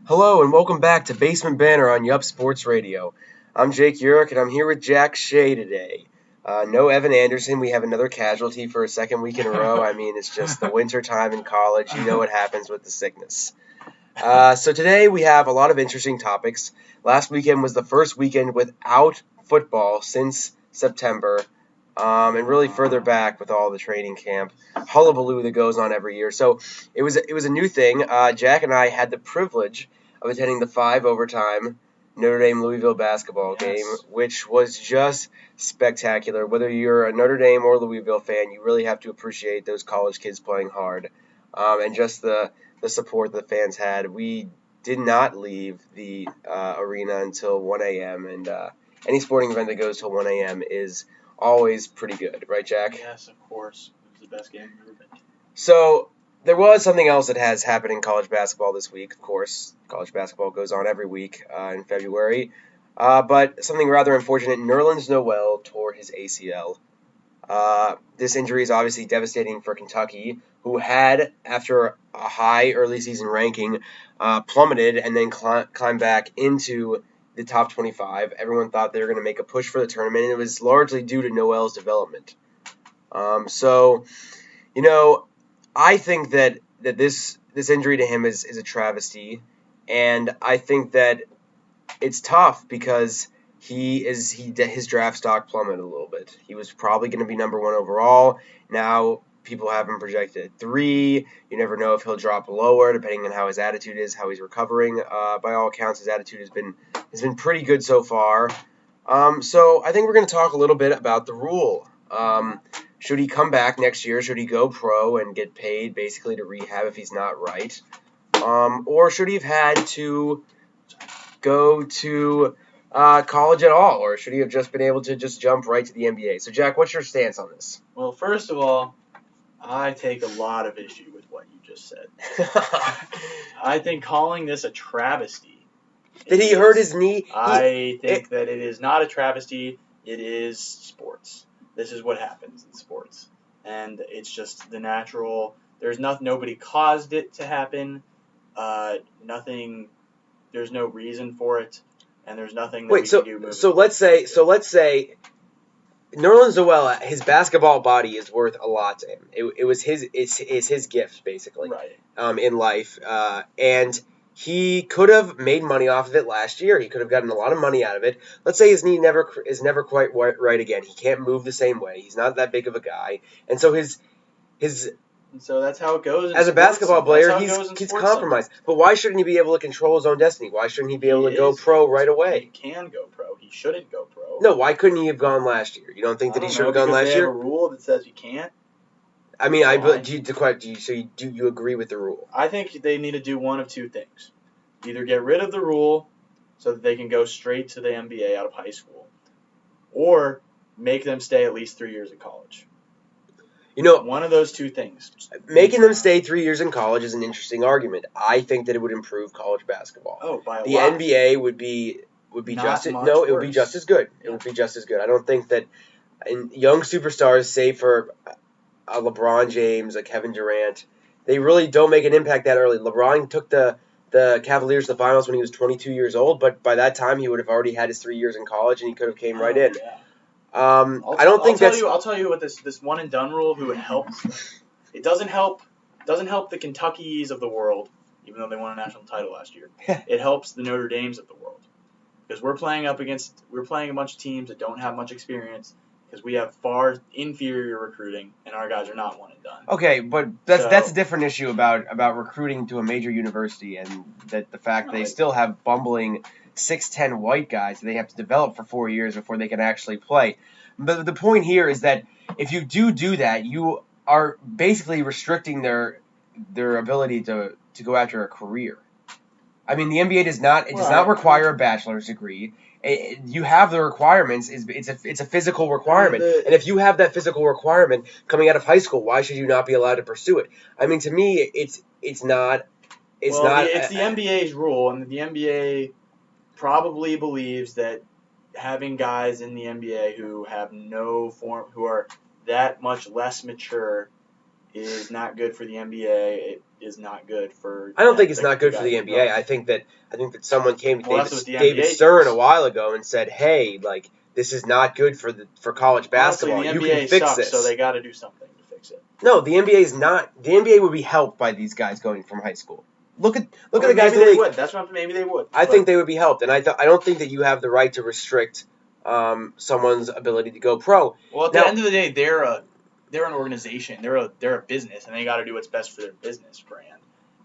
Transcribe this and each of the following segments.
Hello and welcome back to Basement Banter on Yup Sports Radio. I'm Jake Urich and I'm here with Jack Shea today. No Evan Anderson. We have another casualty for a second week in a row. I mean, it's just the winter time in college. You know what happens with the sickness. So today we have a lot of interesting topics. Last weekend was the first weekend without football since September. And really further back with all the training camp hullabaloo that goes on every year. So it was a new thing. Jack and I had the privilege of attending the 5 overtime Notre Dame Louisville basketball game, which was just spectacular. Whether you're a Notre Dame or Louisville fan, you really have to appreciate those college kids playing hard, and just the support the fans had. We did not leave the arena until 1 a.m. and any sporting event that goes till 1 a.m. is always pretty good, right, Jack? Yes, of course. It was the best game I've ever been to. So there was something else that has happened in college basketball this week. Of course, college basketball goes on every week in February. But something rather unfortunate, Nerlens Noel tore his ACL. This injury is obviously devastating for Kentucky, who had, after a high early season ranking, plummeted and then climbed back into the top 25. Everyone thought they were going to make a push for the tournament, and it was largely due to Noel's development. I think that this injury to him is a travesty, and I think that it's tough because his draft stock plummeted a little bit. He was probably going to be number 1 overall. Now people have him projected at 3. You never know if he'll drop lower, depending on how his attitude is, how he's recovering. By all accounts, his attitude has been pretty good so far. So I think we're going to talk a little bit about the rule. Should he come back next year? Should he go pro and get paid basically to rehab if he's not right? Or should he have had to go to college at all? Or should he have just been able to just jump right to the NBA? So, Jack, what's your stance on this? Well, first of all, I take a lot of issue with what you just said. I think calling this a travesty. Did he hurt his knee? I think that it is not a travesty. It is sports. This is what happens in sports. And it's just the natural. Nobody caused it to happen. There's no reason for it. And there's nothing that we can do moving forward. Let's say Nerlens Noel, his basketball body is worth a lot to him. It's his gift, basically, right. In life. And he could have made money off of it last year. He could have gotten a lot of money out of it. Let's say his knee is never quite right again. He can't move the same way. He's not that big of a guy. And so so that's how it goes. As a basketball player, he's compromised. But why shouldn't he be able to control his own destiny? Why shouldn't he be able to go pro right away? He can go pro. He shouldn't go pro. No, why couldn't he have gone last year? You don't think that he should have gone last year? They have a rule that says you can't. I mean, do you agree with the rule? I think they need to do one of two things. Either get rid of the rule so that they can go straight to the NBA out of high school, or make them stay at least 3 years in college. One of those two things. Making them stay 3 years in college is an interesting argument. I think that it would improve college basketball. Oh, by a the lot. NBA would be just it would be just as good. It would be just as good. I don't think that young superstars, save for a LeBron James, a Kevin Durant, they really don't make an impact that early. LeBron took the Cavaliers to the finals when he was 22 years old, but by that time he would have already had his 3 years in college and he could have came right in. Yeah. I'll tell you what this one and done rule, who it helps. It doesn't help the Kentuckys of the world, even though they won a national title last year. It helps the Notre Dames of the world, because we're playing a bunch of teams that don't have much experience, because we have far inferior recruiting and our guys are not one and done. Okay, but that's a different issue about recruiting to a major university, and that the fact they still have bumbling 6'10" white guys that they have to develop for 4 years before they can actually play. But the point here is that if you do that, you are basically restricting their ability to go after a career. I mean, the NBA does not require a bachelor's degree. You have the requirements. It's a physical requirement, and if you have that physical requirement coming out of high school, why should you not be allowed to pursue it? I mean, to me, it's not. It's the NBA's rule, and the NBA probably believes that having guys in the NBA who have who are that much less mature, is not good for the NBA. is not good for. I don't think it's not good for the NBA. I think that someone came to David Stern a while ago and said, "Hey, like this is not good for college basketball. Honestly, the you NBA can fix sucks, this." So they got to do something to fix it. No, the NBA is not. The NBA would be helped by these guys going from high school. Look at the guys. Maybe they would. That's what maybe they would. I think they would be helped, and I don't think that you have the right to restrict someone's ability to go pro. Well, at the end of the day, they're an organization. They're a business, and they got to do what's best for their business brand.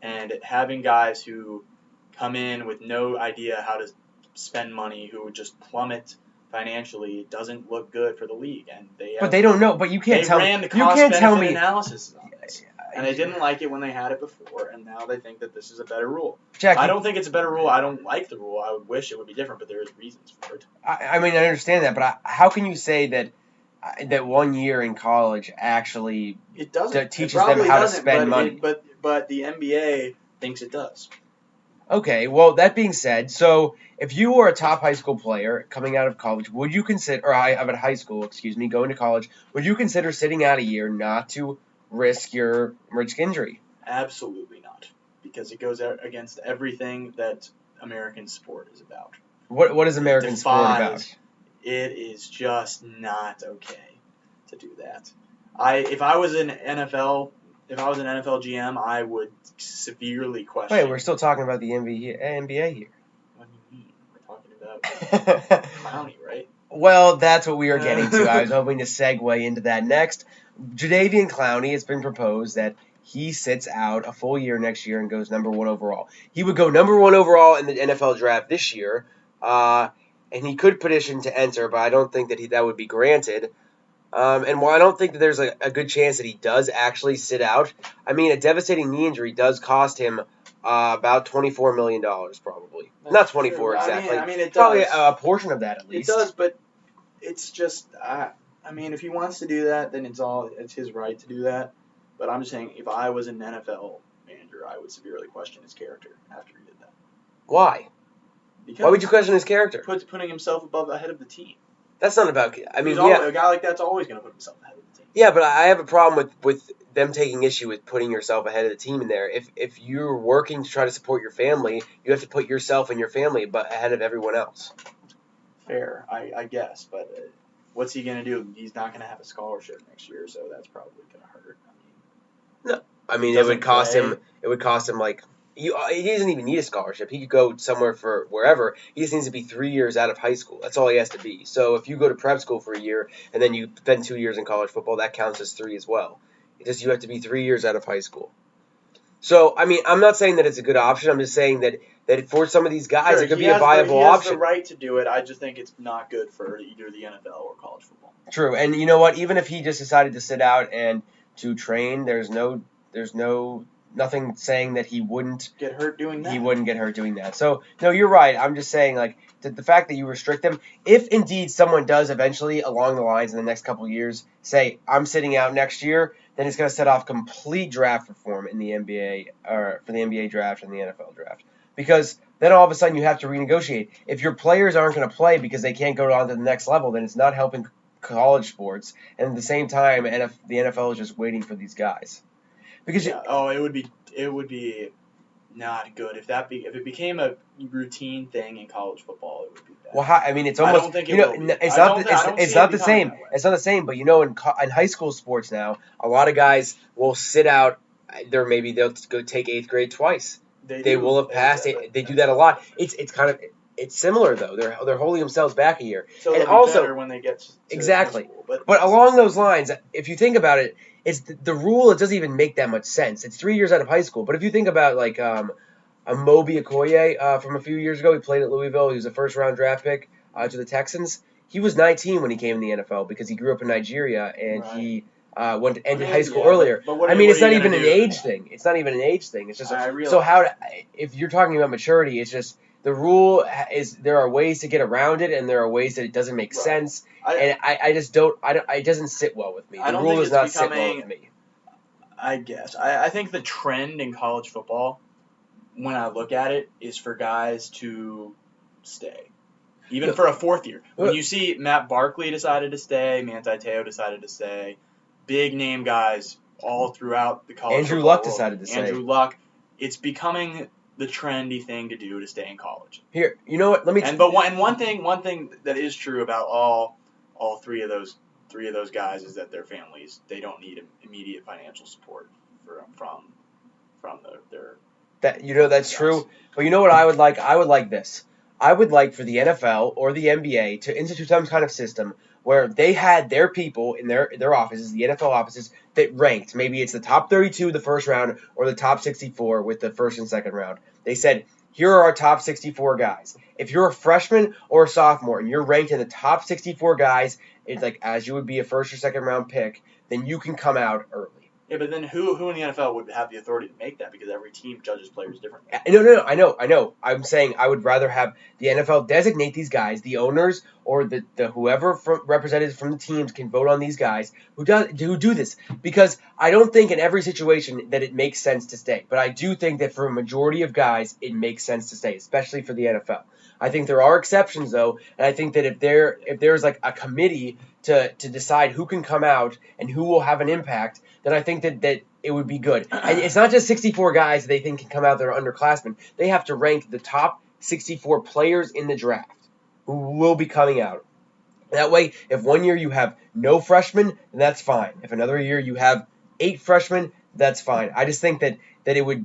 And having guys who come in with no idea how to spend money, who would just plummet financially, doesn't look good for the league. And but they don't know. But you can't tell me. You can't tell me analysis on this. And they didn't like it when they had it before, and now they think that this is a better rule. Jack, I don't think it's a better rule. I don't like the rule. I would wish it would be different, but there is reasons for it. I mean, I understand that, but how can you say that 1 year in college actually teaches them how to spend money? But the NBA thinks it does. Okay, well, that being said, so if you were a top high school player coming out of college, would you consider, or out of high school, going to college, would you consider sitting out a year not to risk injury? Absolutely not, because it goes against everything that American sport is about. What is American sport about? It is just not okay to do that. If I was an NFL GM, I would severely question. Wait, we're still talking about the NBA here. What do you mean? We're talking about Clowney, right? Well, that's what we were getting to. I was hoping to segue into that next. Jadeveon Clowney, it's been proposed that he sits out a full year next year and goes number 1 overall. He would go number 1 overall in the NFL draft this year, and he could petition to enter, but I don't think that would be granted. And while I don't think that there's a good chance that he does actually sit out, I mean, a devastating knee injury does cost him about $24 million, probably. Not 24 exactly. I mean, it does. Probably a portion of that, at least. It does, but it's just, I mean, if he wants to do that, then it's his right to do that. But I'm just saying, if I was an NFL manager, I would severely question his character after he did that. Why? Because why would you question his character? Putting himself ahead of the team. That's not about. I mean, a guy like that's always going to put himself ahead of the team. Yeah, but I have a problem with them taking issue with putting yourself ahead of the team in there. If you're working to try to support your family, you have to put yourself and your family ahead of everyone else. Fair, I guess, but what's he going to do? He's not going to have a scholarship next year, so that's probably going to hurt. No, I mean it would cost him. It would cost him like. He doesn't even need a scholarship. He could go somewhere for wherever. He just needs to be 3 years out of high school. That's all he has to be. So if you go to prep school for a year and then you spend 2 years in college football, that counts as 3 as well. You have to be 3 years out of high school. So, I mean, I'm not saying that it's a good option. I'm just saying that for some of these guys, it could be a viable option. He has the right to do it. I just think it's not good for either the NFL or college football. True. And you know what? Even if he just decided to sit out and to train, there's nothing saying that he wouldn't get hurt doing that. He wouldn't get hurt doing that. So, no, you're right. I'm just saying, like, the fact that you restrict them, if indeed someone does eventually, along the lines in the next couple of years, say, I'm sitting out next year, then it's going to set off complete draft reform in the NBA, or for the NBA draft and the NFL draft. Because then all of a sudden you have to renegotiate. If your players aren't going to play because they can't go on to the next level, then it's not helping college sports. And at the same time, the NFL is just waiting for these guys. Because it would be not good if it became a routine thing in college football. It would be bad. Well, I mean, it's almost. I don't think it's not the same. It's not the same. But in high school sports now, a lot of guys will sit out. Maybe they'll go take 8th grade twice. They will have passed. They do that a lot. It's similar though. They're holding themselves back a year. So and also better when they get to exactly. School, but along those lines, if you think about it. It's the rule. It doesn't even make that much sense. It's 3 years out of high school. But if you think about like a Moby Okoye from a few years ago, he played at Louisville. He was a first-round draft pick to the Texans. He was 19 when he came in the NFL because he grew up in Nigeria and he ended high school earlier. But I mean, it's not even an age thing. It's not even an age thing. It's just if you're talking about maturity, it's just. The rule is there are ways to get around it, and there are ways that it doesn't make sense. I just don't. It doesn't sit well with me. The rule does not sit well with me. I guess. I think the trend in college football, when I look at it, is for guys to stay. Even for a 4th year. When you see Matt Barkley decided to stay, Manti Te'o decided to stay, big name guys all throughout the college Andrew football Luck world. decided to say. Andrew Luck. It's becoming the trendy thing to do to stay in college. Here, you know what? Let me. One thing that is true about all three of those guys is that their families, they don't need immediate financial support from their. That's true. But you know what I would like? I would like this. I would like for the NFL or the NBA to institute some kind of system where they had their people in their offices, the NFL offices, that ranked. Maybe it's the top 32 the first round or the top 64 with the first and second round. They said, here are our top 64 guys. If you're a freshman or a sophomore and you're ranked in the top 64 guys, it's like as you would be a first or second round pick, then you can come out early. Yeah, but then who in the NFL would have the authority to make that? Because every team judges players differently. No, I know. I'm saying I would rather have the NFL designate these guys, the owners or the whoever representatives from the teams can vote on these guys who do this. Because I don't think in every situation that it makes sense to stay. But I do think that for a majority of guys, it makes sense to stay, especially for the NFL. I think there are exceptions, though, and I think that if there's like a committee to decide who can come out and who will have an impact, then I think that it would be good. And it's not just 64 guys that they think can come out that are underclassmen. They have to rank the top 64 players in the draft who will be coming out. That way, if one year you have no freshmen, then that's fine. If another year you have 8 freshmen, that's fine. I just think that it would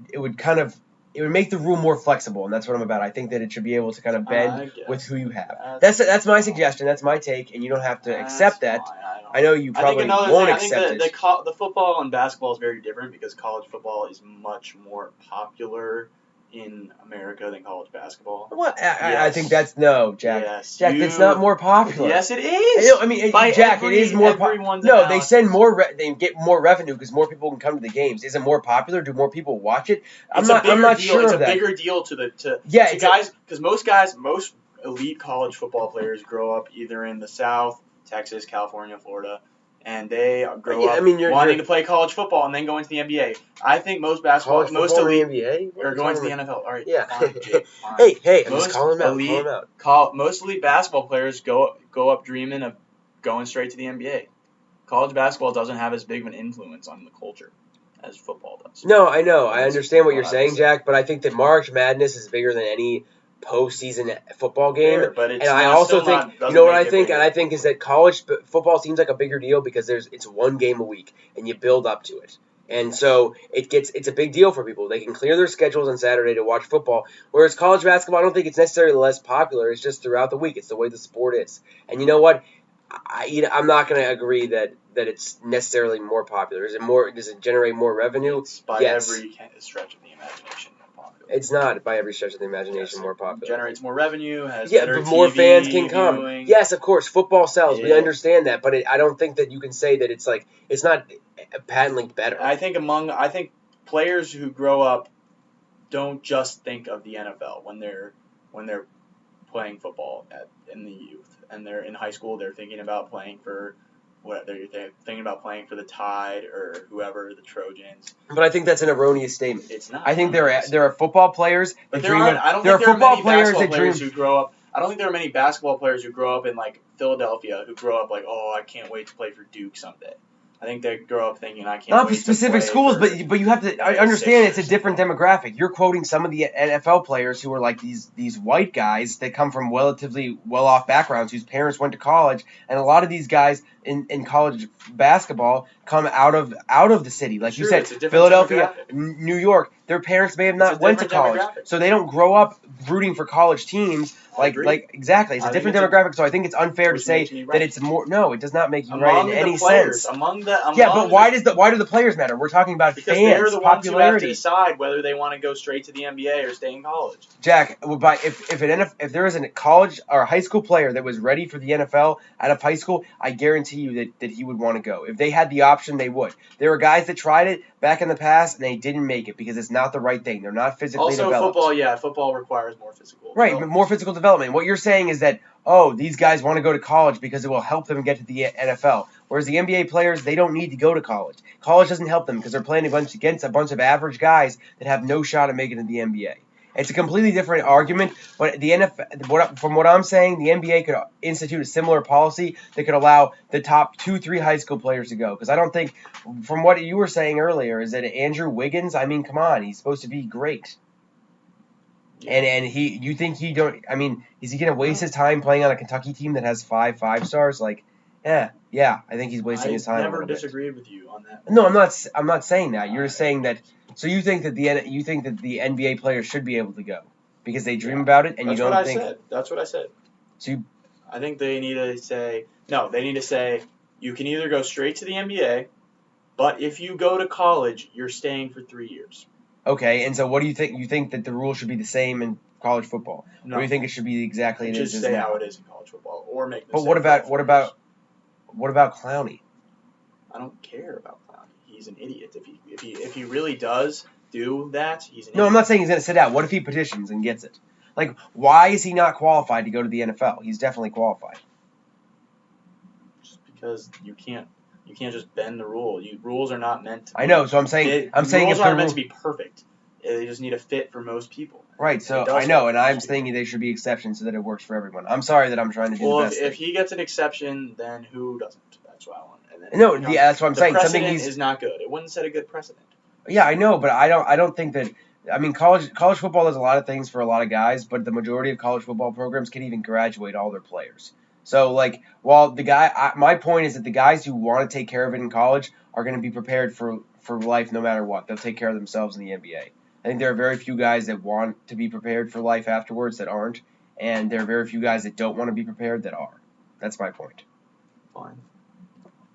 make the rule more flexible, and that's what I'm about. I think that it should be able to kind of bend with who you have. That's my suggestion. That's my take, and you don't have to accept that. I know you probably won't accept it. The football and basketball is very different because college football is much more popular in America than college basketball. What? I think that's no, Jack. Yes, Jack, it's not more popular. Yes, it is. I mean, Jack, it is more popular. No, they send more. They get more revenue because more people can come to the games. Is it more popular? Do more people watch it? I'm not sure of that. It's a bigger deal to guys because most elite college football players grow up either in the South, Texas, California, Florida, and they grow up wanting to play college football and then go into the NBA. I think most elite are going to the NFL. All right, yeah. Fine, Jake, fine. Hey, I'm just calling them out. Most elite basketball players go up dreaming of going straight to the NBA. College basketball doesn't have as big of an influence on the culture as football does. No, I know. I understand what you're saying, Jack, but I think that March Madness is bigger than any postseason football game. Sure, but it's and I also think, you know what I think? And I think is that college football seems like a bigger deal because it's one game a week and you build up to it. And so it's a big deal for people. They can clear their schedules on Saturday to watch football. Whereas college basketball, I don't think it's necessarily less popular. It's just throughout the week. It's the way the sport is. And you know what? I'm not going to agree that it's necessarily more popular. Does it generate more revenue? It's by every stretch of the imagination more popular. It's not by every stretch of the imagination more popular. Generates more revenue, has better but more TV fans can come. viewing. Yes, of course, football sells. Yeah. We understand that, but I don't think that you can say that it's not patently better. I think players who grow up don't just think of the NFL when they're playing football in the youth, and they're in high school. They're thinking about playing for they're thinking about playing for the Tide or whoever, the Trojans. But I think that's an erroneous statement. It's not. I think there are football players that dream. I don't think there are many basketball players who grow up. I don't think there are many basketball players who grow up in like Philadelphia who grow up like, oh, I can't wait to play for Duke someday. I think they grow up thinking I can't. Not for specific schools, but you have to. I understand it's a different demographic. You're quoting some of the NFL players who are like these white guys that come from relatively well-off backgrounds, whose parents went to college, and a lot of these guys in college basketball come out of the city, like you said, Philadelphia, New York. Their parents may have not went to college, so they don't grow up rooting for college teams. Exactly, it's a different demographic. So I think it's unfair to say that it's more. No, it does not make you right in any sense. But why do the players matter? We're talking about because fans, they're the ones who have to popularity. decide whether they want to go straight to the NBA or stay in college. Jack, if there is a college or a high school player that was ready for the NFL out of high school, I guarantee you that he would want to go. If they had the option, they would. There were guys that tried it back in the past and they didn't make it because it's not the right thing. They're not physically developed. Football requires more physical. Right, but more physical development. What you're saying is that, these guys want to go to college because it will help them get to the NFL. Whereas the NBA players, they don't need to go to college. College doesn't help them because they're playing against a bunch of average guys that have no shot at making it to the NBA. It's a completely different argument, but the NFL, from what I'm saying, the NBA could institute a similar policy that could allow the top 2-3 high school players to go. Because I don't think, from what you were saying earlier, is that Andrew Wiggins? I mean, come on, he's supposed to be great. Yeah. And you think he don't? I mean, is he gonna waste his time playing on a Kentucky team that has 5 stars? Like, yeah, I think he's wasting his time. I never disagreed with you on that. No, I'm not saying that. You're saying that. So you think that the NBA players should be able to go because they dream about it, and you don't think. That's what I said. So I think they need to say no. They need to say you can either go straight to the NBA, but if you go to college, you're staying for 3 years. Okay, and so what do you think? You think that the rule should be the same in college football? No. Or do you think it should be exactly it as just say how it is in college football, or make. But what about Clowney? I don't care about Clowney. He's an idiot. If he really does do that, he's an idiot. No, I'm not saying he's going to sit out. What if he petitions and gets it? Like, why is he not qualified to go to the NFL? He's definitely qualified. Just because you can't just bend the rule. Rules are not meant to. I know. So I'm saying rules aren't meant to be perfect. They just need a fit for most people. Right. So I know, and I'm thinking they should be exceptions so that it works for everyone. I'm sorry that I'm trying to do the best. Well, if he gets an exception, then who doesn't? That's what I want. No, that's what I'm saying. Something is not good. It wouldn't set a good precedent. Yeah, I know, but I don't think that. I mean, college football does a lot of things for a lot of guys, but the majority of college football programs can even graduate all their players. So, like, while my point is that the guys who want to take care of it in college are going to be prepared for life no matter what. They'll take care of themselves in the NBA. I think there are very few guys that want to be prepared for life afterwards that aren't, and there are very few guys that don't want to be prepared that are. That's my point. Fine.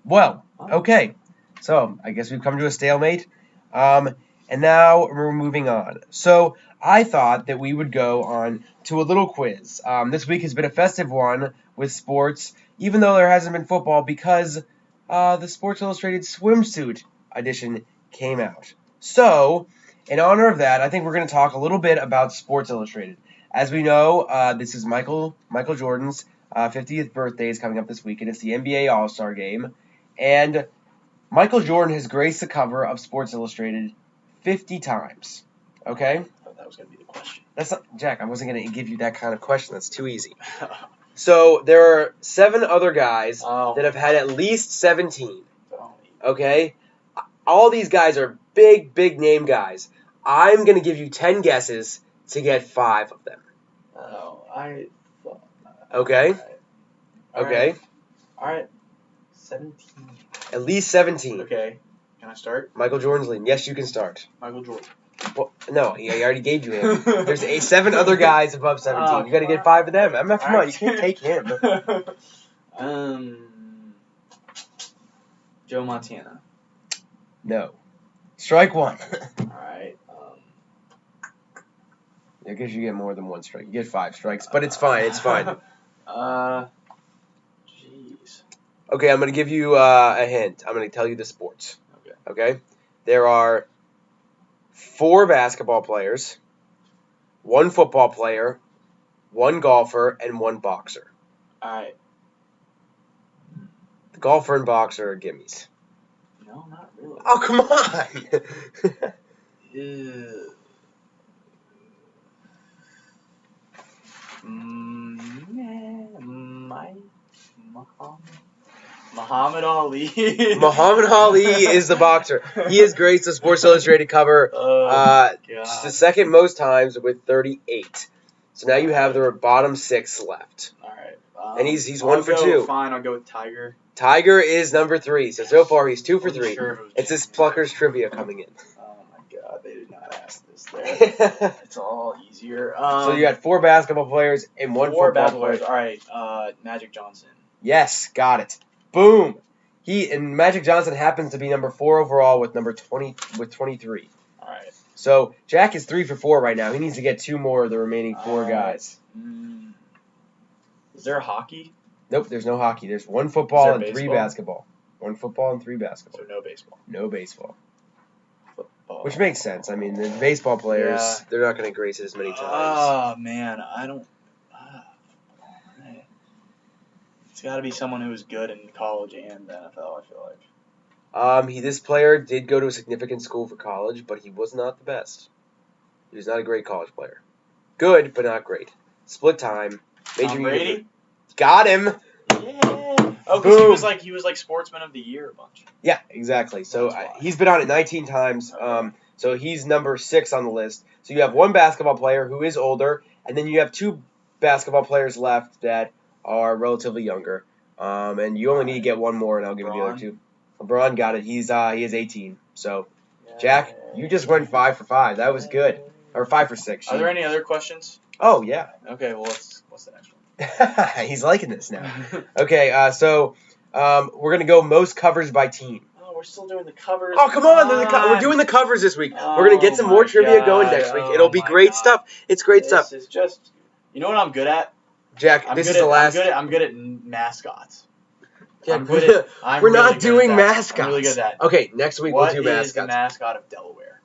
Well, okay. So, I guess we've come to a stalemate. And now we're moving on. So I thought that we would go on to a little quiz. This week has been a festive one with sports, even though there hasn't been football because the Sports Illustrated swimsuit edition came out. So, in honor of that, I think we're going to talk a little bit about Sports Illustrated. As we know, this is Michael Jordan's 50th birthday is coming up this week, and it's the NBA All-Star Game. And Michael Jordan has graced the cover of Sports Illustrated 50 times. Okay? I thought that was going to be the question. That's not, Jack, I wasn't going to give you that kind of question. That's too easy. So there are 7 other guys that have had at least 17. Okay? All these guys are big name guys. I'm going to give you 10 guesses to get 5 of them. Okay? Okay? All right. 17. At least 17. Okay. Can I start? Michael Jordan's leading. Yes, you can start. Michael Jordan. Well, no, I already gave you him. There's 7 other guys above 17. You got to get 5 of them. I'm not from you can't take him. Joe Montana. No. Strike 1. All right. I guess you get more than 1 strike. You get 5 strikes, but it's fine. It's fine. Jeez. Okay, I'm going to give you a hint. I'm going to tell you the sports. Okay? There are 4 basketball players, 1 football player, 1 golfer, and 1 boxer. All right. The golfer and boxer are gimmies. No, not really. Oh, come on! Muhammad Ali. Muhammad Ali is the boxer. He has graced the Sports Illustrated cover just the second most times with 38. So now you have the bottom 6 left. All right. And he's 1 for 2. Fine, I'll go with Tiger. Tiger is number 3. So far he's 2 for 3. Sure it's this Pluckers trivia coming in. Oh my God, they did not ask this there. It's all easier. So you got 4 basketball players and 1 football player. All right. Magic Johnson. Yes, got it. Boom. Magic Johnson happens to be number 4 overall with 23. All right. So Jack is 3 for 4 right now. He needs to get 2 more of the remaining 4 guys. Is there hockey? Nope, there's no hockey. There's 1 football and 3 baseball? Basketball. 1 football and 3 basketball. So no baseball. No baseball. Football. Which makes sense. I mean, the baseball players, they're not going to grace it as many times. Oh, man. I don't... It's got to be someone who's good in college and the NFL, I feel like. This player did go to a significant school for college, but he was not the best. He was not a great college player. Good, but not great. Split time. Tom Brady? Got him. Yeah. Oh, because he was like Sportsman of the Year a bunch. Yeah, exactly. So he's been on it 19 times. Okay. So he's number 6 on the list. So you have one basketball player who is older, and then you have 2 basketball players left that are relatively younger. And you only need to get one more, and I'll give you the other 2. LeBron got it. He is 18. So, Jack, you just went 5 for 5. That was good. Or 5 for 6. Are there any other questions? Oh, yeah. Okay, well, what's the next one? He's liking this now. Okay, so we're going to go most covers by team. Oh, we're still doing the covers. Oh, come on. We're doing the covers this week. We're going to get some more trivia going next week. It'll be great stuff. It's great stuff. This is just, you know what I'm good at? Jack, this is the last. I'm good at mascots. Jack, we're not doing mascots. I'm really good at that. Okay, next week we'll do mascots. What is the mascot of Delaware?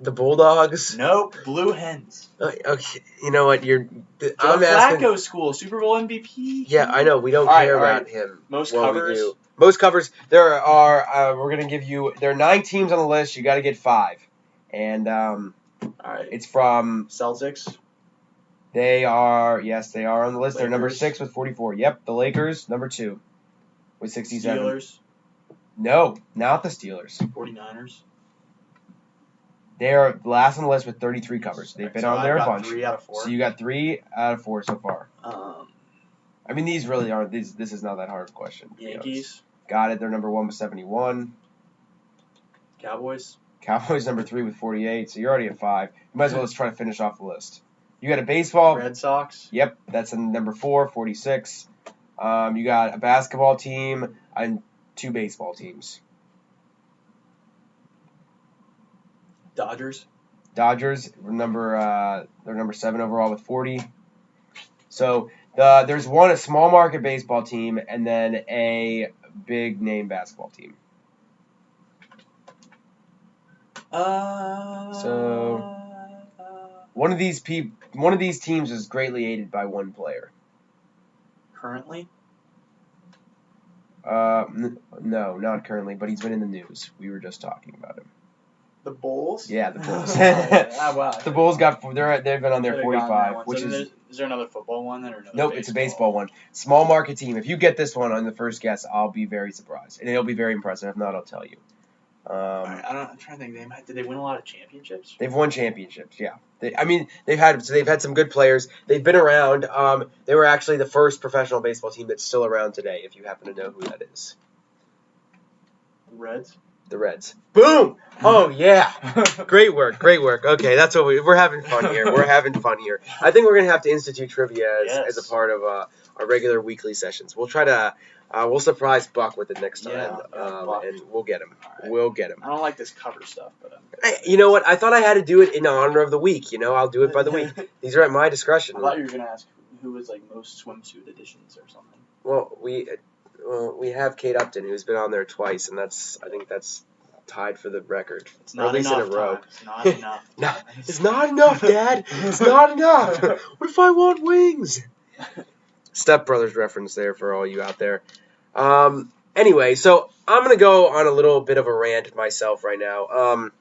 The Bulldogs? Nope, Blue Hens. Okay, you know what? I'm asking. Flacco school, Super Bowl MVP. Yeah, I know. We don't care about him. Most covers. Most covers. There are. We're gonna give you. There are 9 teams on the list. You got to get 5, and all right. It's from Celtics. They are. Yes, they are on the list. Lakers. They're number 6 with 44. Yep, the Lakers number 2 with 67. Steelers. No, not the Steelers. 49ers. They are last on the list with 33 covers. They've been on there a bunch. 3 out of 4. So you got 3 out of 4 so far. I mean, these really aren't. This is not that hard of a question. Yankees. Got it. They're number 1 with 71. Cowboys. Cowboys number 3 with 48. So you're already at 5. You might as well just try to finish off the list. You got a baseball. Red Sox. Yep, that's in number 4, 46. You got a basketball team and 2 baseball teams. Dodgers. Dodgers they're number 7 overall with 40. So there's a small market baseball team and then a big name basketball team. So one of these teams is greatly aided by one player. Currently? No, not currently, but he's been in the news. We were just talking about him. The Bulls? Yeah, the Bulls. Wow. The Bulls they've been on there 45, which is there another football one then or another? Nope, it's a baseball one. Small market team. If you get this one on the first guess, I'll be very surprised, and it'll be very impressive. If not, I'll tell you. I'm trying to think. Did they win a lot of championships? They've won championships. Yeah. They've had some good players. They've been around. They were actually the first professional baseball team that's still around today. If you happen to know who that is. Reds. The Reds. Boom! Oh, yeah. Great work. Okay, that's what we're having fun here. I think we're going to have to institute trivia as a part of our regular weekly sessions. We'll try to, we'll surprise Buck with it next time, and we'll get him. Right. We'll get him. I don't like this cover stuff, but you know what? I thought I had to do it in honor of the week. I'll do it by the week. These are at my discretion. I thought you were going to ask who was like most swimsuit editions or something. Well, we have Kate Upton, who's been on there twice, and I think that's tied for the record. It's not enough. In a row. It's not enough. No, it's not enough, Dad. It's not enough. What if I want wings? Step Brothers reference there for all you out there. Anyway, so I'm gonna go on a little bit of a rant myself right now.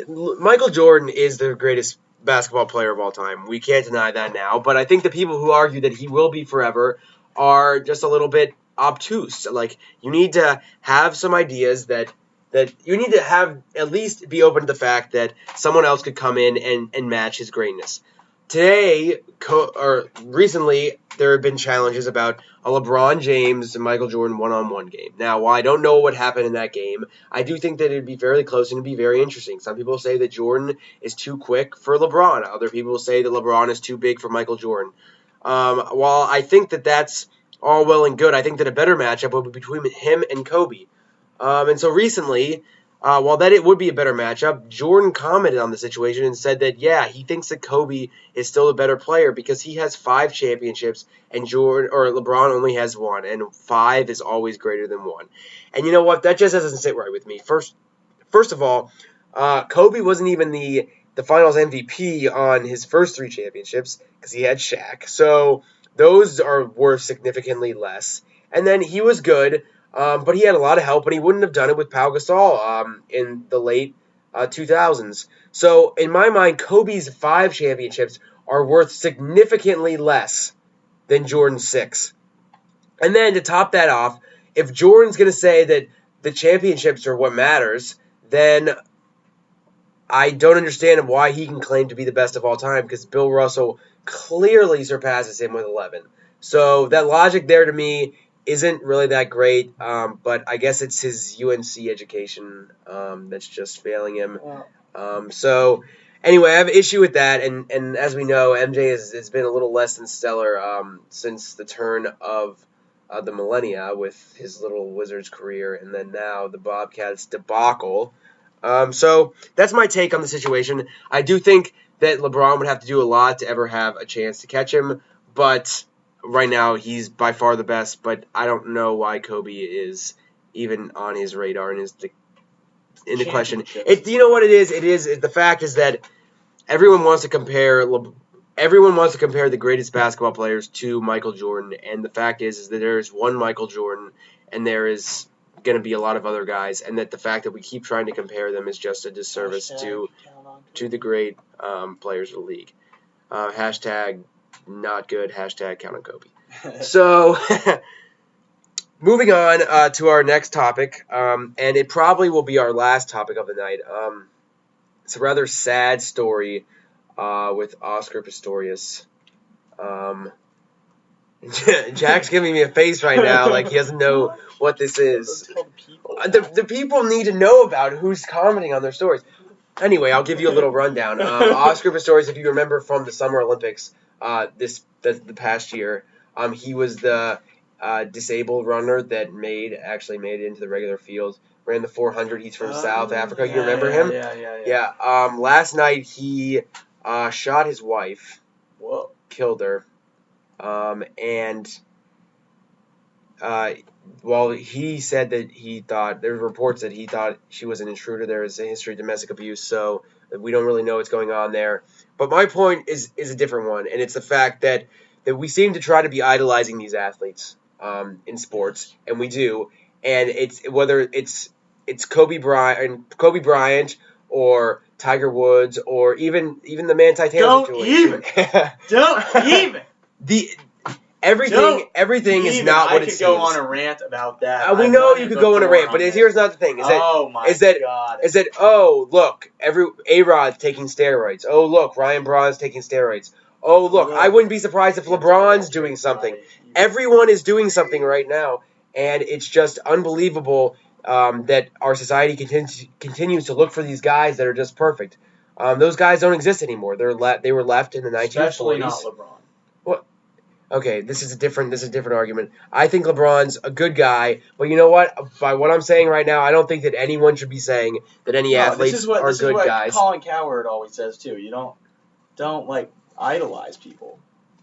Michael Jordan is the greatest basketball player of all time. We can't deny that now. But I think the people who argue that he will be forever are just a little bit obtuse. Like, you need to have some ideas that you need to have at least be open to the fact that someone else could come in and match his greatness. Today, recently, there have been challenges about a LeBron James and Michael Jordan one-on-one game. Now, while I don't know what happened in that game, I do think that it would be fairly close and it would be very interesting. Some people say that Jordan is too quick for LeBron. Other people say that LeBron is too big for Michael Jordan. While I think that that's all well and good, I think that a better matchup would be between him and Kobe. And so recently, while that it would be a better matchup, Jordan commented on the situation and said that, yeah, he thinks that Kobe is still a better player because he has 5 championships and LeBron only has 1, and 5 is always greater than 1. And you know what? That just doesn't sit right with me. First of all, Kobe wasn't even the Finals MVP on his first 3 championships because he had Shaq. So those are worth significantly less. And then he was good. But he had a lot of help, and he wouldn't have done it with Pau Gasol in the late 2000s. So in my mind, Kobe's 5 championships are worth significantly less than Jordan's 6. And then to top that off, if Jordan's going to say that the championships are what matters, then I don't understand why he can claim to be the best of all time, because Bill Russell clearly surpasses him with 11. So that logic there to me isn't really that great, but I guess it's his UNC education that's just failing him. So anyway, I have an issue with that, and as we know, MJ has been a little less than stellar since the turn of the millennia with his little Wizards career, and then now the Bobcats debacle. So that's my take on the situation. I do think that LeBron would have to do a lot to ever have a chance to catch him, but right now he's by far the best, but I don't know why Kobe is even on his radar and is in the question. You know what it is? The fact is that everyone wants to compare the greatest basketball players to Michael Jordan, and the fact is that there is one Michael Jordan, and there is going to be a lot of other guys, and that the fact that we keep trying to compare them is just a disservice to the great players of the league. Hashtag not good. Hashtag count on Kobe. So moving on to our next topic, and it probably will be our last topic of the night. It's a rather sad story with Oscar Pistorius. Jack's giving me a face right now like he doesn't know what this is. The people need to know about who's commenting on their stories. Anyway, I'll give you a little rundown. Oscar Pistorius, if you remember from the Summer Olympics the past year, he was the disabled runner that actually made it into the regular field. Ran the 400. He's from South Africa. You remember him? Yeah. Last night he shot his wife. Whoa. Killed her. And while he said that there were reports that he thought she was an intruder, there is a history of domestic abuse, so we don't really know what's going on there. But my point is a different one, and it's the fact that we seem to try to be idolizing these athletes in sports, and we do. And it's whether it's Kobe Bryant or Tiger Woods or even the Manti Te'o situation. Don't even. Everything is not what it seems. I could go on a rant about that. We know you could go on a rant, but here's not the thing: oh look, A-Rod's taking steroids. Oh look, Ryan Braun's taking steroids. Oh look, I wouldn't be surprised if LeBron's doing something. Everyone is doing something right now, and it's just unbelievable that our society continues to look for these guys that are just perfect. Those guys don't exist anymore. They were left in the 1940s. Especially not LeBron. Okay, this is a different argument. I think LeBron's a good guy, but you know what? By what I'm saying right now, I don't think that anyone should be saying that any athletes are good guys. This is what Colin Cowherd always says too. You don't like idolize people.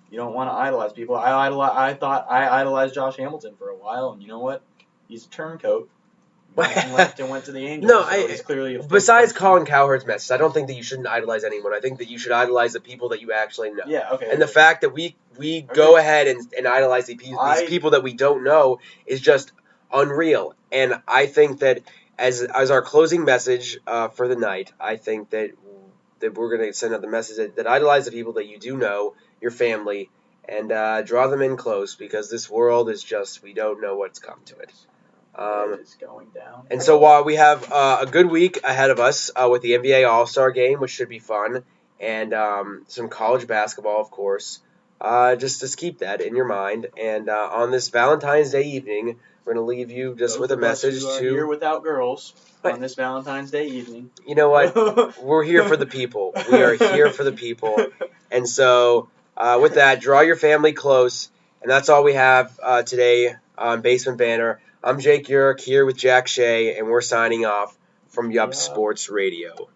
You don't want to idolize people. I thought I idolized Josh Hamilton for a while, and you know what? He's a turncoat. He left and went to the Angels. He's clearly besides Colin Cowherd's message, I don't think that you shouldn't idolize anyone. I think that you should idolize the people that you actually know. Yeah, okay. And the fact that we go ahead and idolize these people that we don't know is just unreal. And I think that as our closing message for the night, I think that we're going to send out the message that idolize the people that you do know, your family, and draw them in close, because this world is just, we don't know what's come to it. It's going down. And so while we have a good week ahead of us with the NBA All-Star Game, which should be fun, and some college basketball, of course, just keep that in your mind. And on this Valentine's Day evening, we're going to leave you just with a message to... Here without girls on this Valentine's Day evening. You know what? We're here for the people. We are here for the people. And so with that, draw your family close. And that's all we have today on Basement Banter. I'm Jake Urich here with Jack Shea, and we're signing off from Yup Sports Radio.